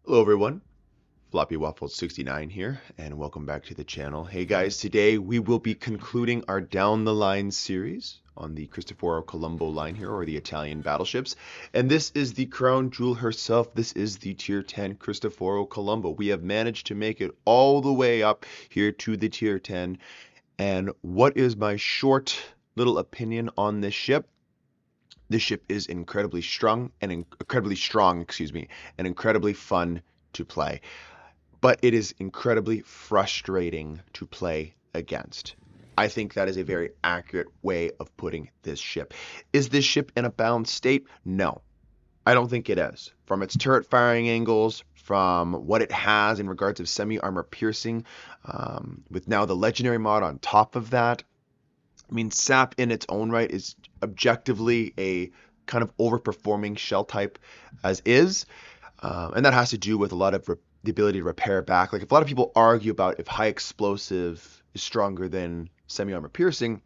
Hello everyone, Floppy Waffles 69 here, and welcome back to the channel. Hey guys, today we will be concluding our Down the Line series on the Cristoforo Colombo line here, or the Italian battleships. And this is the crown jewel herself. This is the tier 10 Cristoforo Colombo. We have managed to make it all the way up here to the tier 10. And what is my short little opinion on this ship? This ship is incredibly strong, and incredibly fun to play. But it is incredibly frustrating to play against. I think that is a very accurate way of putting this ship. Is this ship in a balanced state? No, I don't think it is. From its turret firing angles, from what it has in regards of semi-armor piercing, with now the legendary mod on top of that. I mean, SAP in its own right is objectively a kind of overperforming shell type as is. And that has to do with a lot of the ability to repair back. Like, if a lot of people argue about if high explosive is stronger than semi-armor piercing,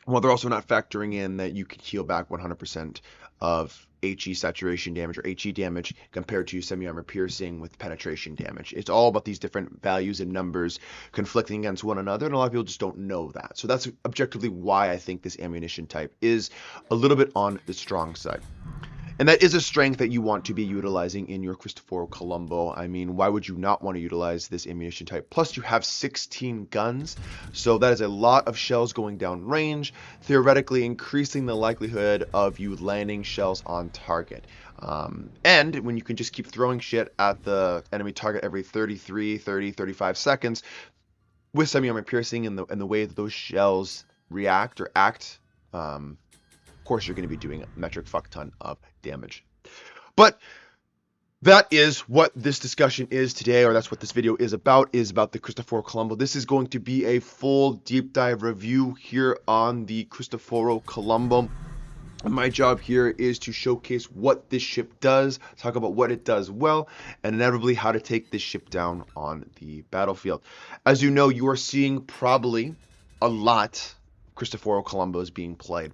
well, they're also not factoring in that you can heal back 100% of HE saturation damage or HE damage compared to semi-armor piercing with penetration damage. It's all about these different values and numbers conflicting against one another, and a lot of people just don't know that. So that's objectively why I think this ammunition type is a little bit on the strong side. And that is a strength that you want to be utilizing in your Cristoforo Colombo. I mean, why would you not want to utilize this ammunition type? Plus, you have 16 guns, so that is a lot of shells going down range, theoretically increasing the likelihood of you landing shells on target. And when you can just keep throwing shit at the enemy target every 33, 30, 35 seconds, with semi-armor piercing and the way that those shells react or act, of course you're going to be doing a metric fuck ton of damage. But that is what this discussion is today, or that's what this video is about the Cristoforo Colombo. This is going to be a full deep dive review here on the Cristoforo Colombo. And my job here is to showcase what this ship does, talk about what it does well, and inevitably how to take this ship down on the battlefield. As you know, you are seeing probably a lot of Cristoforo Colombos being played.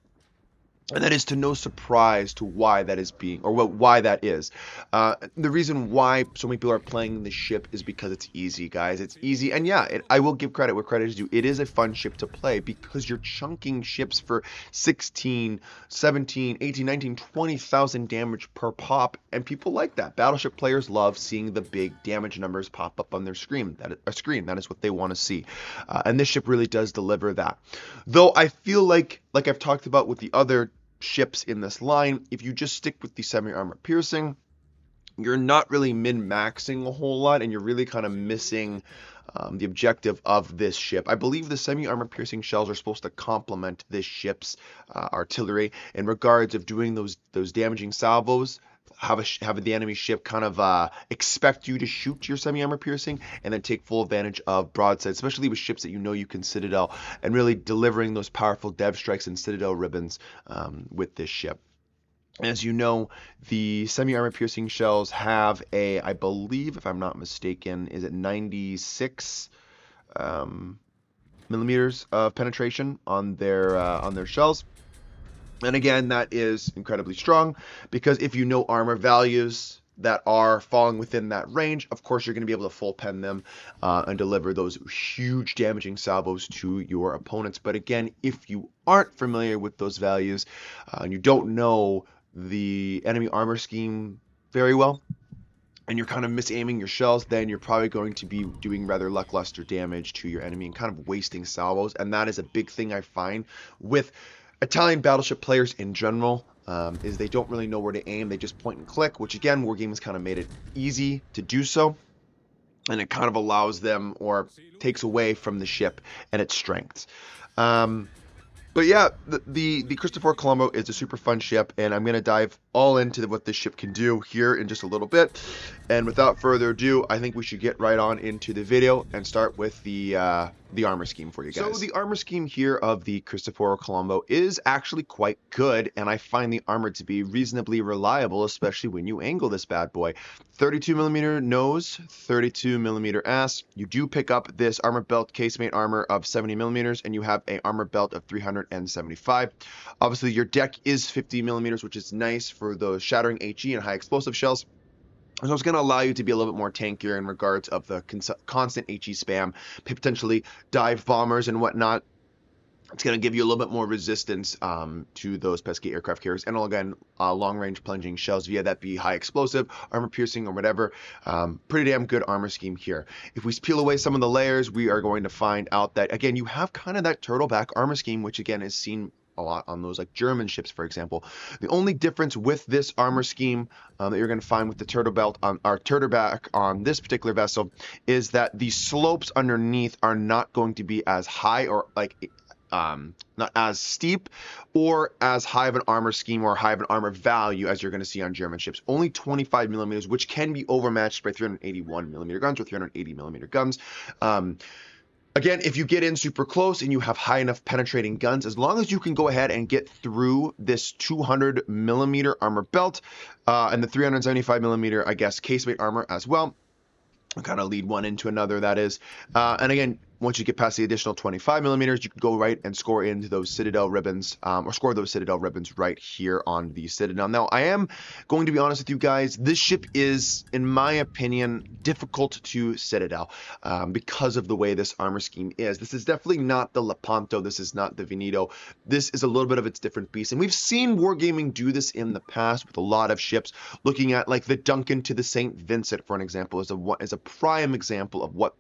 And that is to no surprise to why that is being, or why that is. The reason why so many people are playing this ship is because it's easy, guys. It's easy, and yeah, I will give credit where credit is due. It is a fun ship to play because you're chunking ships for 16, 17, 18, 19, 20,000 damage per pop, and people like that. Battleship players love seeing the big damage numbers pop up on their screen. That is what they want to see, and this ship really does deliver that. Though I feel like I've talked about with the other ships in this line, if you just stick with the semi-armor piercing, you're not really min-maxing a whole lot, and you're really kind of missing the objective of this ship. I believe the semi-armor piercing shells are supposed to complement this ship's artillery in regards of doing those damaging salvos. Have the enemy ship kind of expect you to shoot your semi-armor piercing and then take full advantage of broadside, especially with ships that you know you can Citadel, and really delivering those powerful dev strikes and Citadel ribbons with this ship. As you know, the semi-armor piercing shells have a, I believe, if I'm not mistaken, is it 96 millimeters of penetration on their shells. And again, that is incredibly strong because if you know armor values that are falling within that range, of course you're going to be able to full pen them and deliver those huge damaging salvos to your opponents. But again, if you aren't familiar with those values and you don't know the enemy armor scheme very well, and you're kind of misaiming your shells, then you're probably going to be doing rather lackluster damage to your enemy and kind of wasting salvos. And that is a big thing I find with Italian battleship players in general, is they don't really know where to aim. They just point and click, which again, Wargames kind of made it easy to do so. And it kind of allows them, or takes away from the ship and its strengths. But yeah, the Cristoforo Colombo is a super fun ship, and I'm going to dive all into what this ship can do here in just a little bit. And without further ado, I think we should get right on into the video and start with the armor scheme for you guys. So the armor scheme here of the Cristoforo Colombo is actually quite good, and I find the armor to be reasonably reliable, especially when you angle this bad boy. 32mm nose, 32mm ass. You do pick up this armor belt casemate armor of 70mm, and you have a armor belt of 375. Obviously, your deck is 50mm, which is nice for those shattering HE and high explosive shells. So it's going to allow you to be a little bit more tankier in regards of the constant HE spam, potentially dive bombers and whatnot. It's going to give you a little bit more resistance to those pesky aircraft carriers. And again, long-range plunging shells, via that be high explosive, armor piercing, or whatever. Pretty damn good armor scheme here. If we peel away some of the layers, we are going to find out that, again, you have kind of that turtleback armor scheme, which again is seen a lot on those like German ships, for example. The only difference with this armor scheme that you're going to find with the turtleback on this particular vessel is that the slopes underneath are not going to be as high, or like not as steep or as high of an armor scheme or high of an armor value as you're going to see on German ships. Only 25mm, which can be overmatched by 381mm guns or 380mm guns. Again, if you get in super close and you have high enough penetrating guns, as long as you can go ahead and get through this 200mm armor belt and the 375mm, I guess, casemate armor as well, kind of lead one into another, that is. And again, once you get past the additional 25mm, you can go right and score into those Citadel ribbons, or score those Citadel ribbons right here on the Citadel. Now, I am going to be honest with you guys, this ship is, in my opinion, difficult to Citadel because of the way this armor scheme is. This is definitely not the Lepanto, this is not the Veneto. This is a little bit of its different beast. And we've seen Wargaming do this in the past with a lot of ships, looking at like the Duncan to the St. Vincent, for an example, is a prime example of what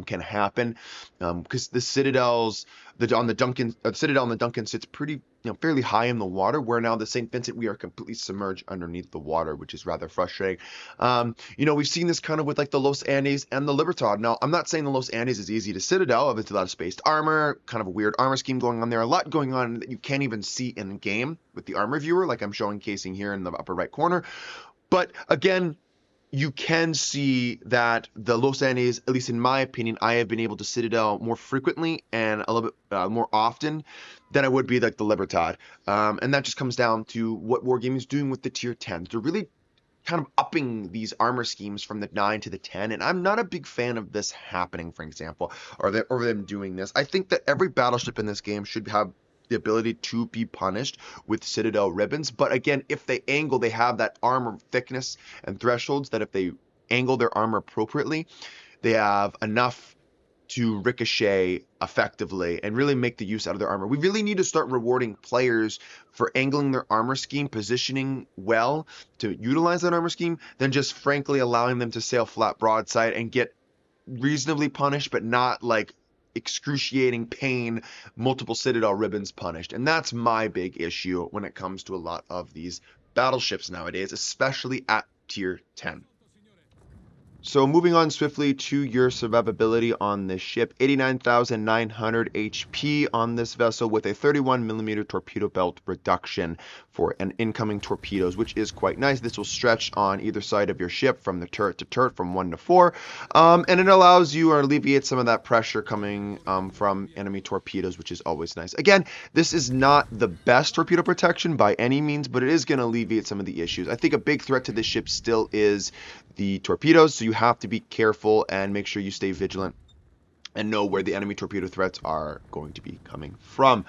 can happen. Because the Citadels, Citadel and the Duncan sits pretty, fairly high in the water, where now the St. Vincent, we are completely submerged underneath the water, which is rather frustrating. We've seen this kind of with like the Los Andes and the Libertad. Now, I'm not saying the Los Andes is easy to Citadel. It's a lot of spaced armor, kind of a weird armor scheme going on there, a lot going on that you can't even see in game with the armor viewer, like I'm showing casing here in the upper right corner. But again, you can see that the Los Andes, at least in my opinion, I have been able to Citadel more frequently and a little bit more often than I would be like the Libertad. And that just comes down to what Wargaming is doing with the tier 10s. They're really kind of upping these armor schemes from the 9 to the 10, and I'm not a big fan of this happening, for example, or them doing this. I think that every battleship in this game should have the ability to be punished with Citadel ribbons, but again, if they angle, they have that armor thickness and thresholds that if they angle their armor appropriately, they have enough to ricochet effectively and really make the use out of their armor. We really need to start rewarding players for angling their armor scheme, positioning well to utilize that armor scheme, than just frankly allowing them to sail flat broadside and get reasonably punished, but not like excruciating pain, multiple Citadel ribbons punished. And that's my big issue when it comes to a lot of these battleships nowadays, especially at tier 10. So moving on swiftly to your survivability on this ship, 89,900 HP on this vessel with a 31mm torpedo belt reduction for an incoming torpedoes, which is quite nice. This will stretch on either side of your ship from the turret to turret from 1 to 4, and it allows you or alleviates some of that pressure coming from enemy torpedoes, which is always nice. Again, this is not the best torpedo protection by any means, but it is going to alleviate some of the issues. I think a big threat to this ship still is the torpedoes, so you have to be careful and make sure you stay vigilant and know where the enemy torpedo threats are going to be coming from.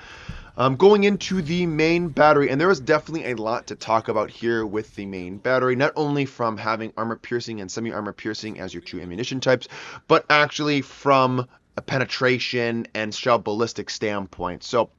Going into the main battery, and there is definitely a lot to talk about here with the main battery, not only from having armor piercing and semi-armor piercing as your two ammunition types, but actually from a penetration and shell ballistic standpoint. So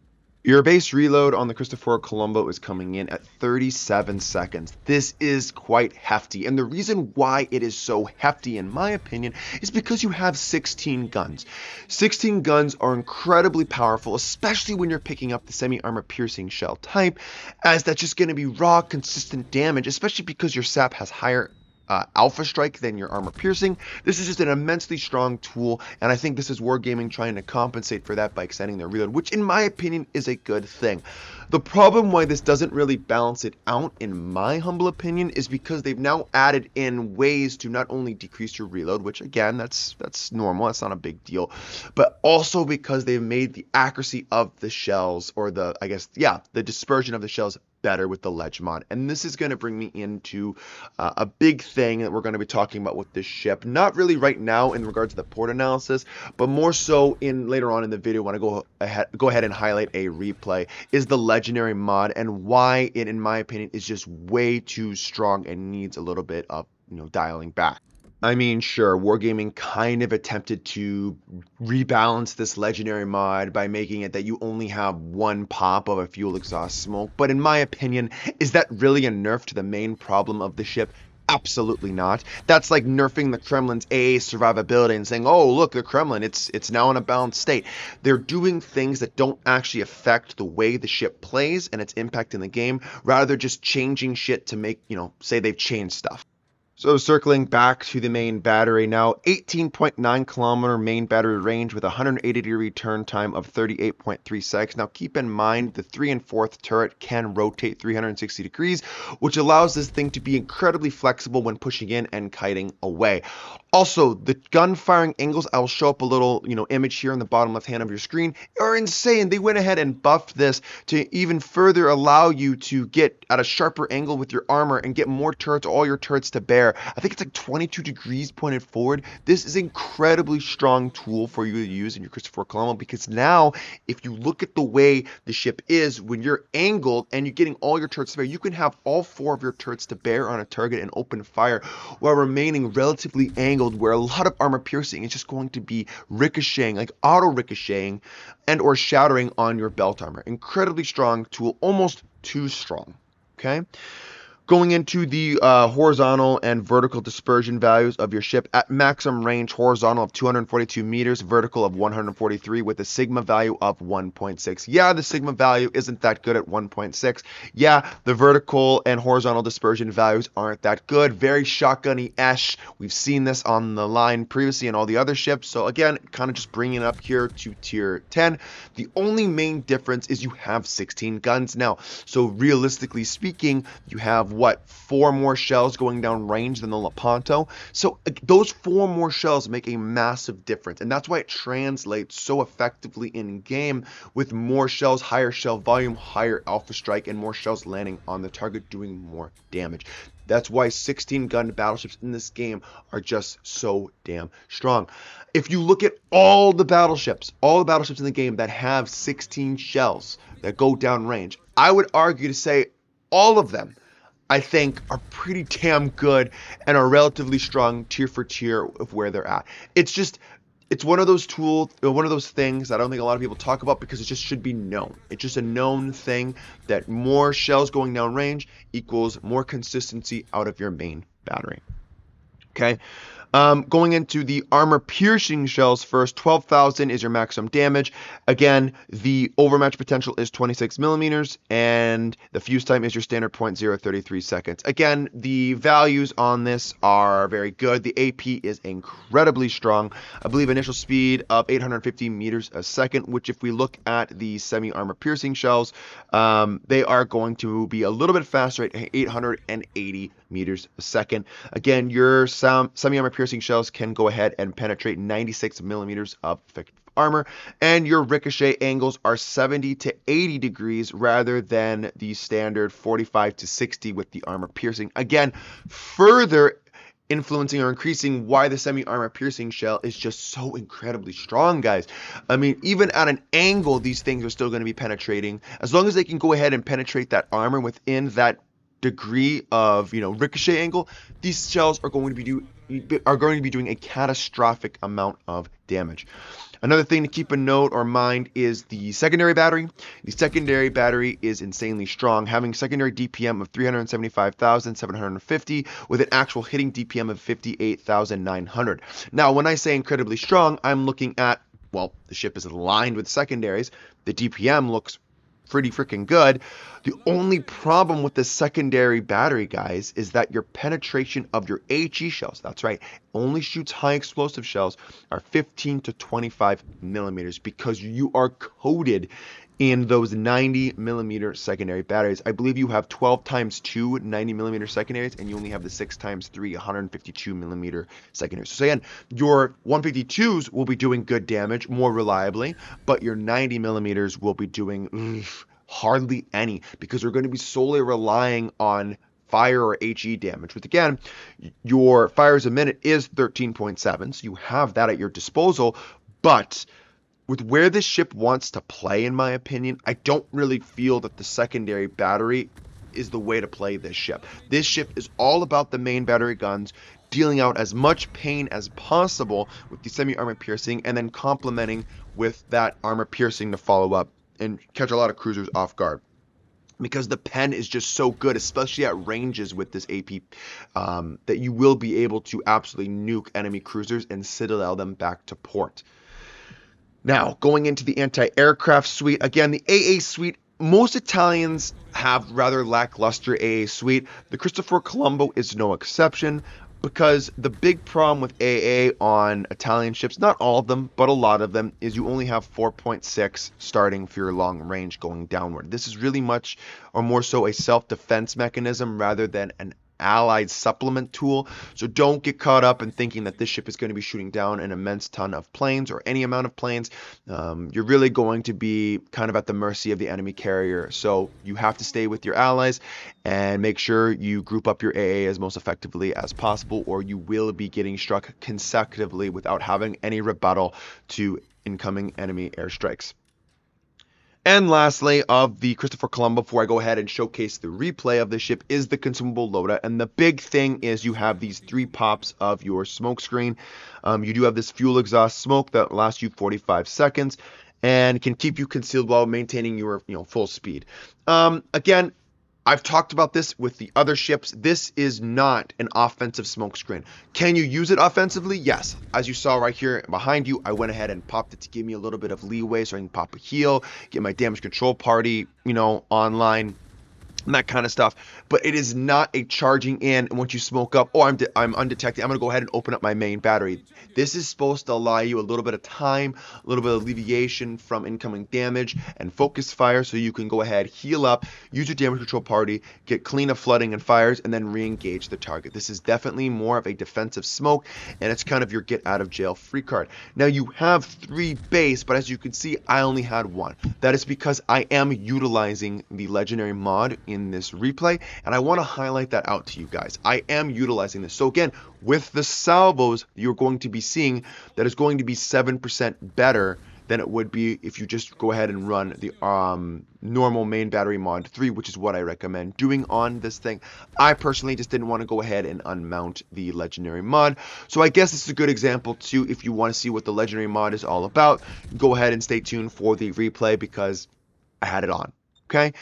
your base reload on the Cristoforo Colombo is coming in at 37 seconds. This is quite hefty, and the reason why it is so hefty, in my opinion, is because you have 16 guns. 16 guns are incredibly powerful, especially when you're picking up the semi-armor piercing shell type, as that's just going to be raw, consistent damage, especially because your sap has higher alpha strike than your armor piercing. This is just an immensely strong tool, and I think this is Wargaming trying to compensate for that by extending their reload, which in my opinion is a good thing. The problem why this doesn't really balance it out, in my humble opinion, is because they've now added in ways to not only decrease your reload, which again, that's normal, that's not a big deal, but also because they've made the accuracy of the shells, or the, I guess, yeah, the dispersion of the shells better with the ledge mod. And this is going to bring me into a big thing that we're going to be talking about with this ship, not really right now in regards to the port analysis, but more so in later on in the video when I go ahead and highlight a replay, is the legendary mod and why it, in my opinion, is just way too strong and needs a little bit of, dialing back. I mean, sure, Wargaming kind of attempted to rebalance this legendary mod by making it that you only have one pop of a fuel exhaust smoke, but in my opinion, is that really a nerf to the main problem of the ship? Absolutely not. That's like nerfing the Kremlin's AA survivability and saying, oh, look, the Kremlin, it's now in a balanced state. They're doing things that don't actually affect the way the ship plays and its impact in the game, rather just changing shit to make, say they've changed stuff. So circling back to the main battery now, 18.9 kilometer main battery range with 180-degree turn time of 38.3 seconds. Now keep in mind the 3 and 4th turret can rotate 360 degrees, which allows this thing to be incredibly flexible when pushing in and kiting away. Also, the gun firing angles, I'll show up a little, image here in the bottom left hand of your screen, are insane. They went ahead and buffed this to even further allow you to get at a sharper angle with your armor and get more turrets, all your turrets to bear. I think it's like 22 degrees pointed forward. This is an incredibly strong tool for you to use in your Cristoforo Colombo, because now if you look at the way the ship is, when you're angled and you're getting all your turrets to bear, you can have all 4 of your turrets to bear on a target and open fire while remaining relatively angled, where a lot of armor piercing is just going to be ricocheting, like auto ricocheting and or shattering on your belt armor. Incredibly strong tool, almost too strong. Okay. Going into the horizontal and vertical dispersion values of your ship, at maximum range, horizontal of 242 meters, vertical of 143, with a sigma value of 1.6. Yeah, the sigma value isn't that good at 1.6. Yeah, the vertical and horizontal dispersion values aren't that good. Very shotgunny-esh. We've seen this on the line previously in all the other ships. So again, kind of just bringing it up here to tier 10. The only main difference is you have 16 guns now. So realistically speaking, you have 4 more shells going down range than the Lepanto. So those 4 more shells make a massive difference, and that's why it translates so effectively in game, with more shells, higher shell volume, higher alpha strike, and more shells landing on the target doing more damage. That's why 16 gun battleships in this game are just so damn strong. If you look at all the battleships in the game that have 16 shells that go down range, I would argue to say all of them, I think, are pretty damn good and are relatively strong tier for tier of where they're at. It's one of those things that I don't think a lot of people talk about, because it just should be known. It's just a known thing that more shells going down range equals more consistency out of your main battery. Okay. Going into the armor piercing shells first, 12,000 is your maximum damage. Again, the overmatch potential is 26 millimeters, and the fuse time is your standard 0.033 seconds. Again, the values on this are very good. The AP is incredibly strong. I believe initial speed of 850 meters a second, which if we look at the semi-armor piercing shells, they are going to be a little bit faster at 880 meters a second. Again, your semi-armor piercing shells can go ahead and penetrate 96 millimeters of effective armor, and your ricochet angles are 70 to 80 degrees rather than the standard 45 to 60 with the armor piercing. Again, further influencing or increasing why the semi-armor piercing shell is just so incredibly strong, guys. I mean, even at an angle, these things are still going to be penetrating. As long as they can go ahead and penetrate that armor within that degree of ricochet angle, these shells are going to be doing a catastrophic amount of damage. Another thing to keep a note or mind is the secondary battery. The secondary battery is insanely strong, having secondary DPM of 375,750 with an actual hitting DPM of 58,900. Now, when I say incredibly strong, I'm looking at, well, the ship is aligned with secondaries. The DPM looks pretty freaking good. The only problem with the secondary battery, guys, is that your penetration of your HE shells, that's right, only shoots high explosive shells, are 15 to 25 millimeters because you are coated in those 90 millimeter secondary batteries. I believe you have 12 times 2 90 millimeter secondaries, and you only have the 6 times 3 152 millimeter secondaries. So again, your 152s will be doing good damage more reliably, but your 90 millimeters will be doing hardly any because they're going to be solely relying on fire or HE damage, which again, your fires a minute is 13.7, so you have that at your disposal, but with where this ship wants to play, in my opinion, I don't really feel that the secondary battery is the way to play this ship. This ship is all about the main battery guns, dealing out as much pain as possible with the semi-armor piercing, and then complementing with that armor piercing to follow up and catch a lot of cruisers off guard. Because the pen is just so good, especially at ranges with this AP, that you will be able to absolutely nuke enemy cruisers and citadel them back to port. Now, going into the anti-aircraft suite, again, the AA suite, most Italians have rather lackluster AA suite. The Cristoforo Colombo is no exception because the big problem with AA on Italian ships, not all of them, but a lot of them, is you only have 4.6 starting for your long range going downward. This is really much or more so a self-defense mechanism rather than an allied supplement tool. So don't get caught up in thinking that this ship is going to be shooting down an immense ton of planes or any amount of planes. You're really going to be kind of at the mercy of the enemy carrier. So you have to stay with your allies and make sure you group up your AA as most effectively as possible, or you will be getting struck consecutively without having any rebuttal to incoming enemy airstrikes. And lastly, of the Cristoforo Colombo, before I go ahead and showcase the replay of the ship, is the consumable loadout. And the big thing is you have these 3 pops of your smoke screen. You do have this fuel exhaust smoke that lasts you 45 seconds and can keep you concealed while maintaining your full speed. Again, I've talked about this with the other ships. This is not an offensive smokescreen. Can you use it offensively? Yes. As you saw right here behind you, I went ahead and popped it to give me a little bit of leeway so I can pop a heal, get my damage control party, online, and that kind of stuff. But it is not a charging in, and once you smoke up, I'm undetected, I'm going to go ahead and open up my main battery. This is supposed to allow you a little bit of time, a little bit of alleviation from incoming damage, and focus fire so you can go ahead, heal up, use your damage control party, get clean of flooding and fires, and then re-engage the target. This is definitely more of a defensive smoke, and it's kind of your get out of jail free card. Now you have 3 base, but as you can see, I only had 1. That is because I am utilizing the legendary mod in this replay, and I want to highlight that out to you guys. I am utilizing this. So again, with the salvos, you're going to be seeing that is going to be 7% better than it would be if you just go ahead and run the normal main battery mod 3, which is what I recommend doing on this thing. I personally just didn't want to go ahead and unmount the legendary mod. So I guess this is a good example too. If you want to see what the legendary mod is all about, go ahead and stay tuned for the replay because I had it on. Okay.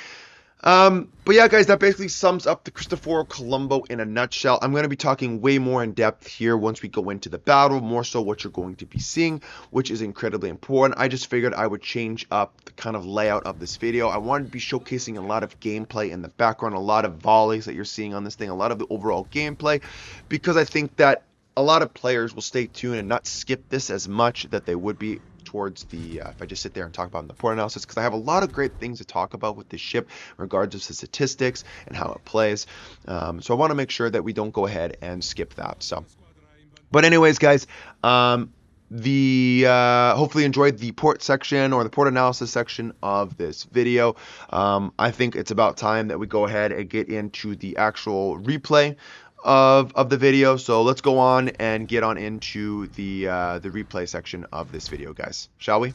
But yeah, guys, that basically sums up the Cristoforo Colombo in a nutshell. I'm going to be talking way more in depth here once we go into the battle, more so what you're going to be seeing, which is incredibly important. I just figured I would change up the kind of layout of this video. I wanted to be showcasing a lot of gameplay in the background, a lot of volleys that you're seeing on this thing, a lot of the overall gameplay, because I think that a lot of players will stay tuned and not skip this as much that they would be towards the if I just sit there and talk about the port analysis, because I have a lot of great things to talk about with this ship in regards to the statistics and how it plays. So I want to make sure that we don't go ahead and skip that. So, but anyways, guys, hopefully enjoyed the port section or the port analysis section of this video. I think it's about time that we go ahead and get into the actual replay of the video. So let's go on and get on into the replay section of this video, guys, shall we?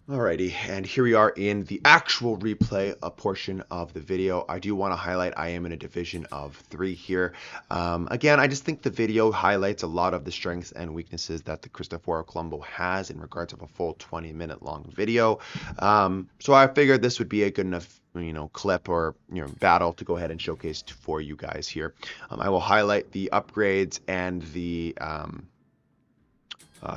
Alrighty, and here we are in the actual replay portion of the video. I do want to highlight I am in a division of 3 here. Again, I just think the video highlights a lot of the strengths and weaknesses that the Cristoforo Colombo has in regards of a full 20-minute long video. So I figured this would be a good enough clip or battle to go ahead and showcase for you guys here. I will highlight the upgrades and the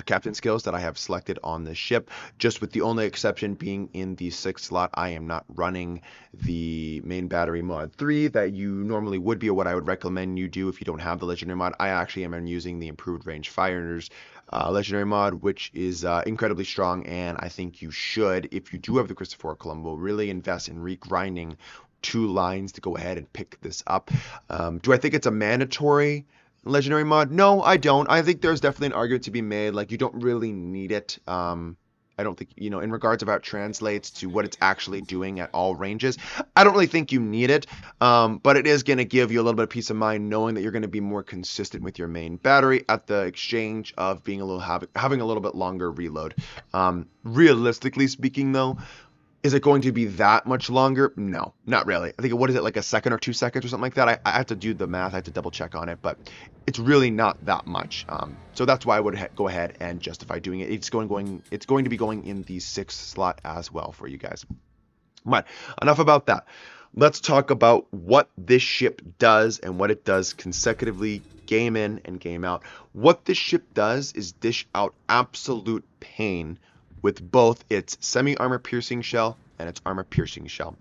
captain skills that I have selected on this ship, just with the only exception being in the 6th slot. I am not running the main battery mod 3 that you normally would be, or what I would recommend you do if you don't have the legendary mod. I actually am using the improved range fires legendary mod, which is incredibly strong, and I think you should, if you do have the Cristoforo Colombo, really invest in regrinding 2 lines to go ahead and pick this up. Do I think it's a mandatory legendary mod? No, I don't. I think there's definitely an argument to be made. Like, you don't really need it. I don't think, in regards of how it translates to what it's actually doing at all ranges, I don't really think you need it. But it is going to give you a little bit of peace of mind knowing that you're going to be more consistent with your main battery at the exchange of being having a little bit longer reload. Realistically speaking, though, is it going to be that much longer? No, not really. I think, what is it, like a second or 2 seconds or something like that? I have to do the math. I have to double check on it, but it's really not that much. So that's why I would go ahead and justify doing it. It's going to be going in the 6th slot as well for you guys. But enough about that. Let's talk about what this ship does and what it does consecutively, game in and game out. What this ship does is dish out absolute pain with both its semi-armor piercing shell and its armor piercing shell.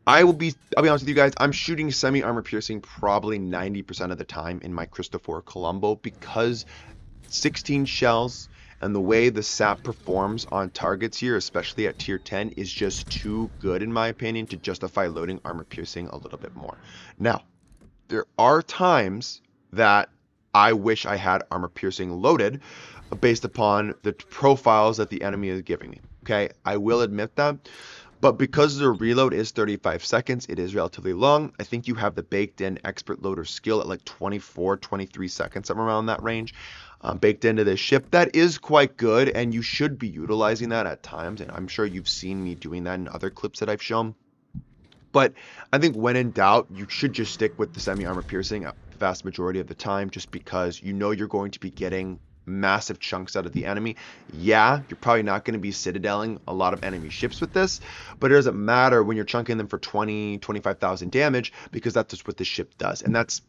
I'll be honest with you guys, I'm shooting semi-armor piercing probably 90% of the time in my Cristoforo Colombo, because 16 shells and the way the sap performs on targets here, especially at tier 10, is just too good in my opinion to justify loading armor piercing a little bit more. Now, there are times that I wish I had armor piercing loaded based upon the profiles that the enemy is giving me. Okay, I will admit that. But because the reload is 35 seconds, it is relatively long. I think you have the baked in expert loader skill at like 24, 23 seconds, somewhere around that range, baked into this ship. That is quite good, and you should be utilizing that at times. And I'm sure you've seen me doing that in other clips that I've shown. But I think when in doubt, you should just stick with the semi-armor piercing the vast majority of the time, just because you're going to be getting massive chunks out of the enemy. Yeah, you're probably not going to be citadeling a lot of enemy ships with this, but it doesn't matter when you're chunking them for 20, 25,000 damage, because that's just what the ship does. And that's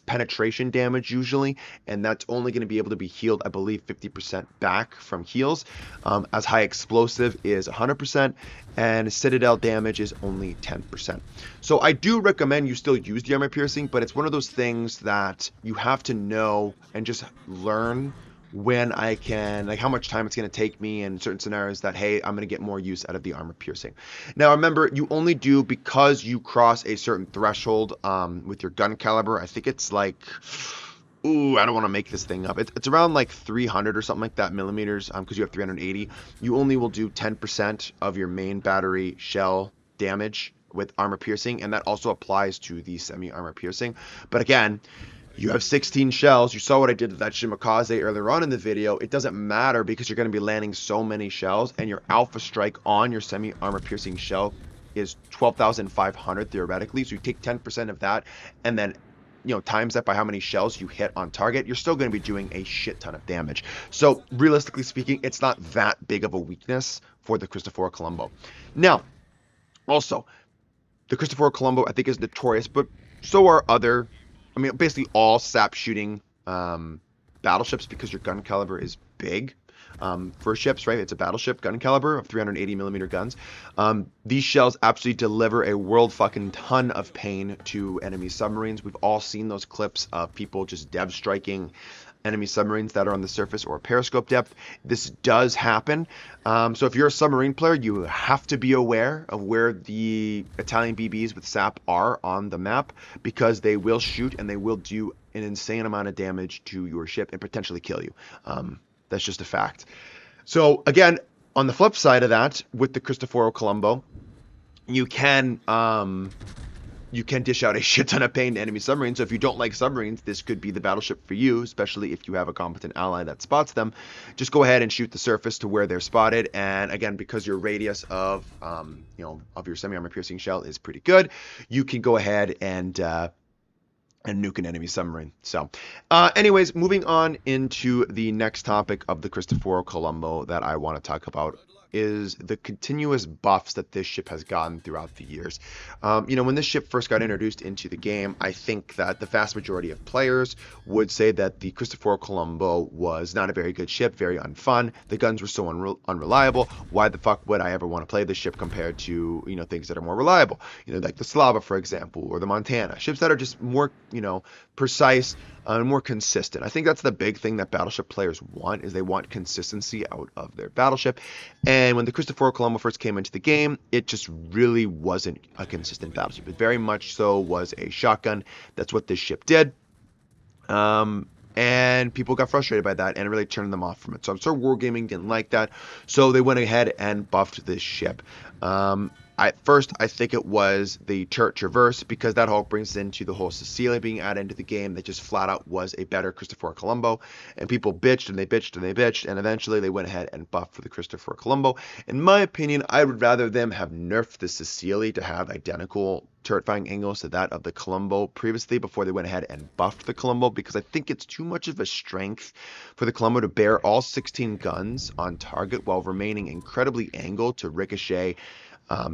penetration damage usually, and that's only going to be able to be healed, I believe, 50% back from heals, as high explosive is 100%, and citadel damage is only 10%. So I do recommend you still use the armor piercing, but it's one of those things that you have to know and just learn when I can, like how much time it's going to take me in certain scenarios that, hey, I'm going to get more use out of the armor piercing. Now, remember, you only do because you cross a certain threshold with your gun caliber. I think it's like, I don't want to make this thing up. It's around like 300 or something like that millimeters, because you have 380. You only will do 10% of your main battery shell damage with armor piercing, and that also applies to the semi-armor piercing. But again, you have 16 shells. You saw what I did to that Shimakaze earlier on in the video. It doesn't matter, because you're going to be landing so many shells, and your alpha strike on your semi-armor piercing shell is 12,500 theoretically. So you take 10% of that, and then times that by how many shells you hit on target. You're still going to be doing a shit ton of damage. So realistically speaking, it's not that big of a weakness for the Cristoforo Colombo. Now, also, the Cristoforo Colombo I think is notorious, but so are other, basically all sap shooting battleships, because your gun caliber is big for ships, right? It's a battleship gun caliber of 380 millimeter guns. These shells absolutely deliver a world fucking ton of pain to enemy submarines. We've all seen those clips of people just dev striking enemy submarines that are on the surface or periscope depth. This does happen. So if you're a submarine player, you have to be aware of where the Italian BBs with SAP are on the map, because they will shoot and they will do an insane amount of damage to your ship and potentially kill you. That's just a fact. So again, on the flip side of that, with the Cristoforo Colombo, you can dish out a shit ton of pain to enemy submarines. So if you don't like submarines, this could be the battleship for you, especially if you have a competent ally that spots them. Just go ahead and shoot the surface to where they're spotted. And again, because your radius of your semi-armor piercing shell is pretty good, you can go ahead and nuke an enemy submarine. So anyways, moving on into the next topic of the Cristoforo Colombo that I want to talk about is the continuous buffs that this ship has gotten throughout the years. When this ship first got introduced into the game, I think that the vast majority of players would say that the Cristoforo Colombo was not a very good ship, very unfun. The guns were so unreliable. Why the fuck would I ever want to play this ship compared to, things that are more reliable? Like the Slava, for example, or the Montana. Ships that are just more, precise and more consistent. I think that's the big thing that Battleship players want, is they want consistency out of their battleship. And when the Cristoforo Colombo first came into the game, it just really wasn't a consistent battleship. It very much so was a shotgun. That's what this ship did. And people got frustrated by that, and it really turned them off from it. So I'm sure Wargaming didn't like that, so they went ahead and buffed this ship. First, I think it was the turret traverse, because that all brings into the whole Sicilia being added into the game. That just flat out was a better Cristoforo Colombo, and people bitched and they bitched and they bitched, and eventually they went ahead and buffed for the Cristoforo Colombo. In my opinion, I would rather them have nerfed the Sicilia to have identical turret firing angles to that of the Colombo previously, before they went ahead and buffed the Colombo, because I think it's too much of a strength for the Colombo to bear all 16 guns on target while remaining incredibly angled to ricochet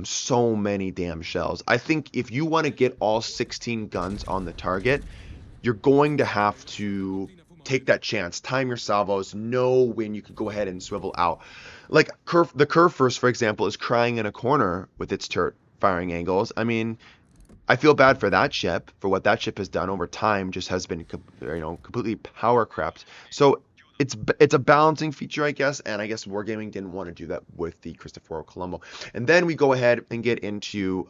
so many damn shells. I think if you want to get all 16 guns on the target, you're going to have to take that chance, time your salvos, know when you can go ahead and swivel out. Like the Curve First, for example, is crying in a corner with its turret firing angles. I mean, I feel bad for that ship, for what that ship has done over time. Just has been, completely power crept. So it's a balancing feature, I guess, and I guess Wargaming didn't want to do that with the Cristoforo Colombo. And then we go ahead and get into,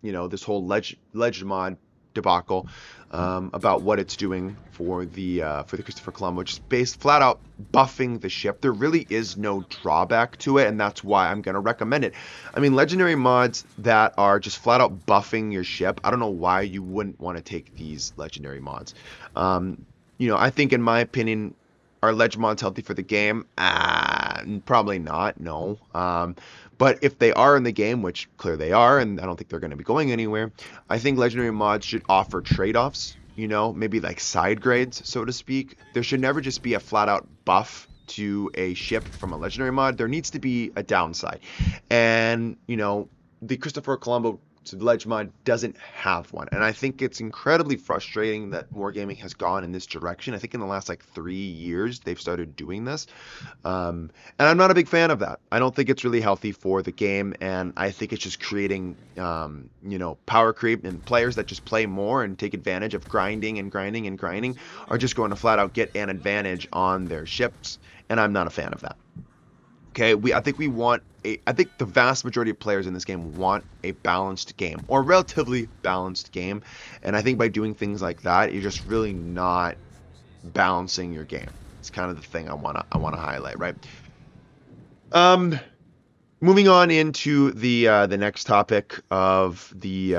this whole legend mod debacle about what it's doing for the Cristoforo Colombo, just based flat out buffing the ship. There really is no drawback to it, and that's why I'm going to recommend it. I mean, legendary mods that are just flat out buffing your ship, I don't know why you wouldn't want to take these legendary mods. I think, in my opinion, are ledge mods healthy for the game? Probably not, no. But if they are in the game, which clearly they are, and I don't think they're going to be going anywhere, I think legendary mods should offer trade-offs, maybe like side grades, so to speak. There should never just be a flat-out buff to a ship from a legendary mod. There needs to be a downside. And, the Cristoforo Colombo ledge mod doesn't have one, and I think it's incredibly frustrating that Wargaming has gone in this direction. I think in the last 3 years they've started doing this, and I'm not a big fan of that. I don't think it's really healthy for the game, and I think it's just creating power creep, and players that just play more and take advantage of grinding are just going to flat out get an advantage on their ships, and I'm not a fan of that. Okay, I think the vast majority of players in this game want a balanced game, or a relatively balanced game, and I think by doing things like that, you're just really not balancing your game. It's kind of the thing I wanna highlight, right? Moving on into the next topic of the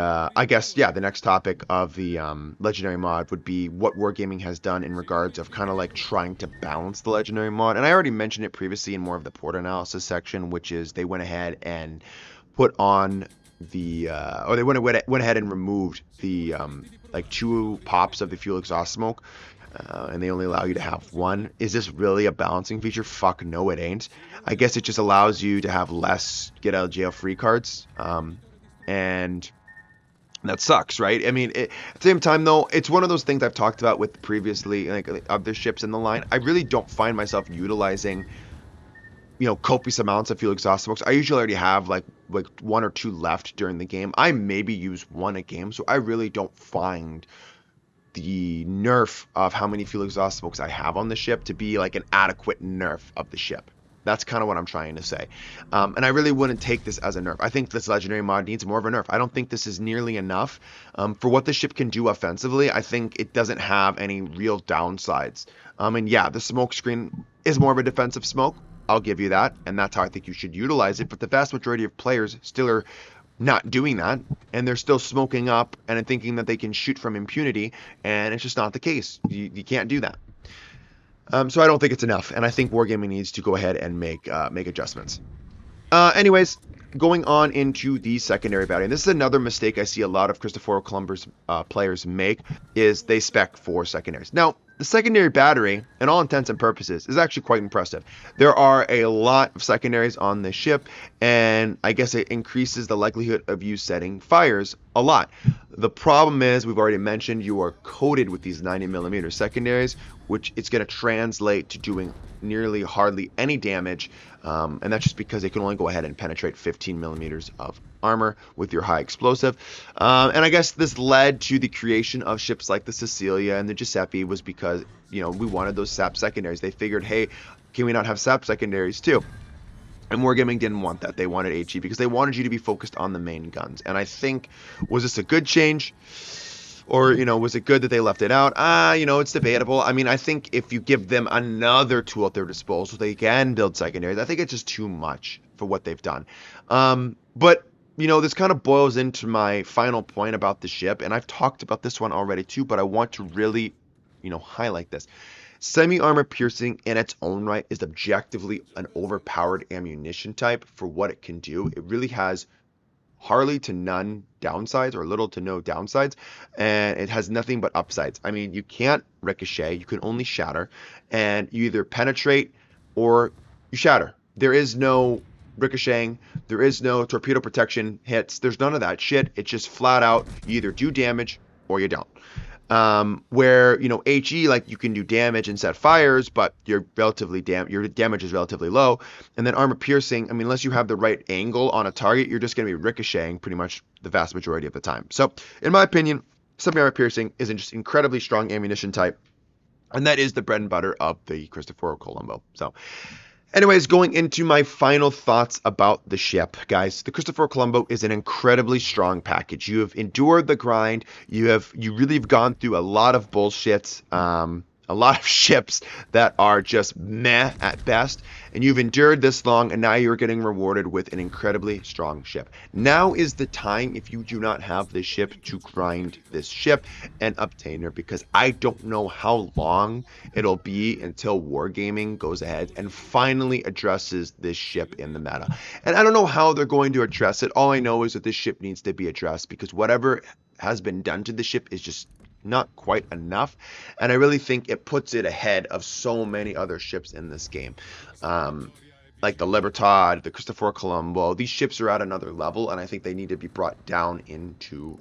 legendary mod would be what Wargaming has done in regards of kind of trying to balance the legendary mod. And I already mentioned it previously in more of the port analysis section, which is they went ahead and put on they went ahead and removed the 2 pops of the fuel exhaust smoke. And they only allow you to have 1. Is this really a balancing feature? Fuck no, it ain't. I guess it just allows you to have less get out of jail free cards, and that sucks, right? I mean, at the same time, though, it's one of those things I've talked about with previously, other ships in the line. I really don't find myself utilizing, copious amounts of fuel exhaust smokes. I usually already have like 1 or 2 left during the game. I maybe use 1 a game, so I really don't find the nerf of how many fuel exhaust smokes I have on the ship to be an adequate nerf of the ship. That's kind of what I'm trying to say. And I really wouldn't take this as a nerf. I think this legendary mod needs more of a nerf. I don't think this is nearly enough for what the ship can do offensively. I think it doesn't have any real downsides. And yeah, the smoke screen is more of a defensive smoke. I'll give you that. And that's how I think you should utilize it. But the vast majority of players still are not doing that, and they're still smoking up and thinking that they can shoot from impunity, and it's just not the case. You can't do that. So I don't think it's enough, and I think Wargaming needs to go ahead and make adjustments. Anyways, going on into the secondary battery, and this is another mistake I see a lot of Cristoforo Colombo's players make, is they spec for secondaries. Now, the secondary battery, in all intents and purposes, is actually quite impressive. There are a lot of secondaries on this ship, and I guess it increases the likelihood of you setting fires a lot. The problem is, we've already mentioned, you are coated with these 90mm secondaries, which it's going to translate to doing nearly hardly any damage, and that's just because they can only go ahead and penetrate 15mm of armor with your high explosive. And I guess this led to the creation of ships like the Cecilia and the Giuseppe, was because, we wanted those SAP secondaries. They figured, hey, can we not have SAP secondaries too? And Wargaming didn't want that. They wanted HE because they wanted you to be focused on the main guns. And I think, was this a good change? Or, was it good that they left it out? It's debatable. I mean, I think if you give them another tool at their disposal, they can build secondaries. I think it's just too much for what they've done. But, this kind of boils into my final point about the ship. And I've talked about this one already too, but I want to really, highlight this. Semi-armor piercing in its own right is objectively an overpowered ammunition type for what it can do. It really has hardly to none downsides, or little to no downsides, and it has nothing but upsides. I mean, you can't ricochet, you can only shatter, and you either penetrate or you shatter. There is no ricocheting, there is no torpedo protection hits, there's none of that shit. It's just flat out, you either do damage or you don't. Where, HE, like, you can do damage and set fires, but your damage is relatively low. And then armor piercing, I mean, unless you have the right angle on a target, you're just going to be ricocheting pretty much the vast majority of the time. So, in my opinion, semi-armor piercing is an just incredibly strong ammunition type, and that is the bread and butter of the Cristoforo Colombo. So, anyways, going into my final thoughts about the ship, guys, the Cristoforo Colombo is an incredibly strong package. You have endured the grind. You really have gone through a lot of bullshit, a lot of ships that are just meh at best, and you've endured this long, and now you're getting rewarded with an incredibly strong ship. Now is the time, if you do not have this ship, to grind this ship and obtain her, because I don't know how long it'll be until Wargaming goes ahead and finally addresses this ship in the meta. And I don't know how they're going to address it. All I know is that this ship needs to be addressed, because whatever has been done to the ship is just not quite enough, and I really think it puts it ahead of so many other ships in this game, like the Libertad, the Cristoforo Colombo. These ships are at another level, and I think they need to be brought down into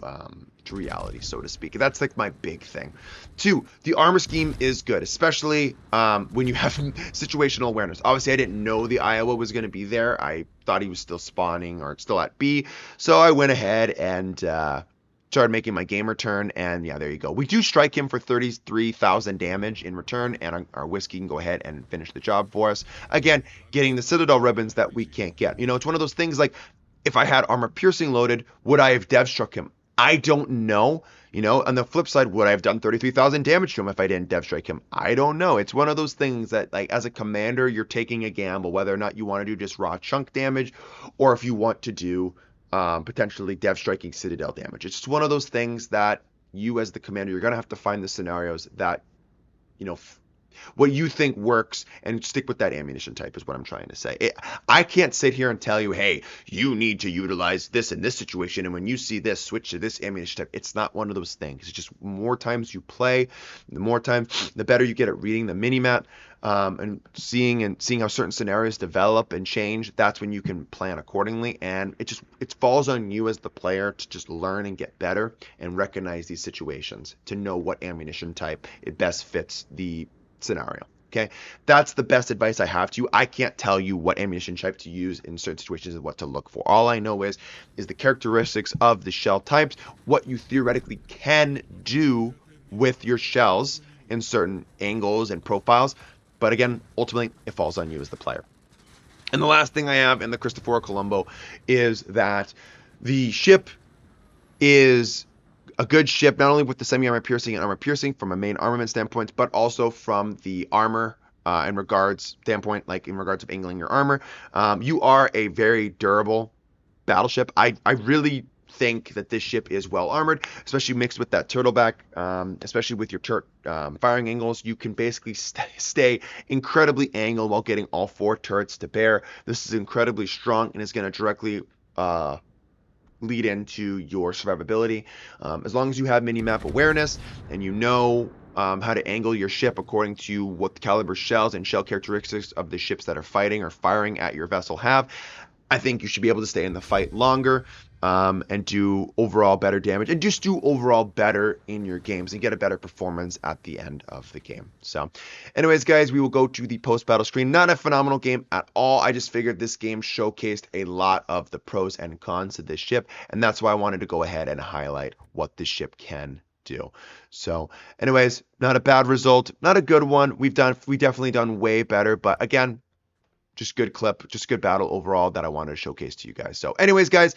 to reality, so to speak. That's like my big thing. 2, the armor scheme is good, especially when you have situational awareness. Obviously, I didn't know the Iowa was going to be there. I thought he was still spawning or still at B, so I went ahead and started making my gamer turn, and yeah, there you go. We do strike him for 33,000 damage in return, and our whiskey can go ahead and finish the job for us. Again, getting the Citadel ribbons that we can't get. It's one of those things like, if I had armor piercing loaded, would I have dev struck him? I don't know. On the flip side, would I have done 33,000 damage to him if I didn't dev strike him? I don't know. It's one of those things that, like, as a commander, you're taking a gamble whether or not you want to do just raw chunk damage, or if you want to do potentially dev striking Citadel damage. It's just one of those things that you, as the commander, you're going to have to find the scenarios that, what you think works, and stick with that ammunition type is what I'm trying to say. I can't sit here and tell you, hey, you need to utilize this in this situation, and when you see this, switch to this ammunition type. It's not one of those things. It's just more times you play, the better you get at reading the mini-map, and seeing how certain scenarios develop and change. That's when you can plan accordingly, and it falls on you as the player to just learn and get better and recognize these situations to know what ammunition type it best fits the scenario. Okay, that's the best advice I have to you. I can't tell you what ammunition type to use in certain situations and what to look for. All I know is the characteristics of the shell types, what you theoretically can do with your shells in certain angles and profiles. But again, ultimately, it falls on you as the player. And the last thing I have in the Cristoforo Colombo is that the ship is a good ship, not only with the semi-armor piercing and armor piercing from a main armament standpoint, but also from the armor in regards standpoint, like in regards of angling your armor. You are a very durable battleship. I really think that this ship is well armored, especially mixed with that turtleback, especially with your turret firing angles. You can basically stay incredibly angled while getting all 4 turrets to bear. This is incredibly strong and is going to directly lead into your survivability. As long as you have mini-map awareness and you know how to angle your ship according to what the caliber shells and shell characteristics of the ships that are fighting or firing at your vessel have. I think you should be able to stay in the fight longer, and do overall better damage and just do overall better in your games and get a better performance at the end of the game. So anyways, guys, we will go to the post-battle screen. Not a phenomenal game at all. I just figured this game showcased a lot of the pros and cons of this ship, and that's why I wanted to go ahead and highlight what this ship can do. So anyways, not a bad result, not a good one. We definitely done way better, but again, just good clip, just good battle overall that I wanted to showcase to you guys. So anyways, guys,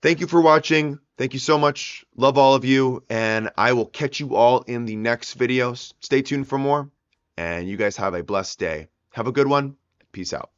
thank you for watching. Thank you so much. Love all of you. And I will catch you all in the next videos. Stay tuned for more. And you guys have a blessed day. Have a good one. Peace out.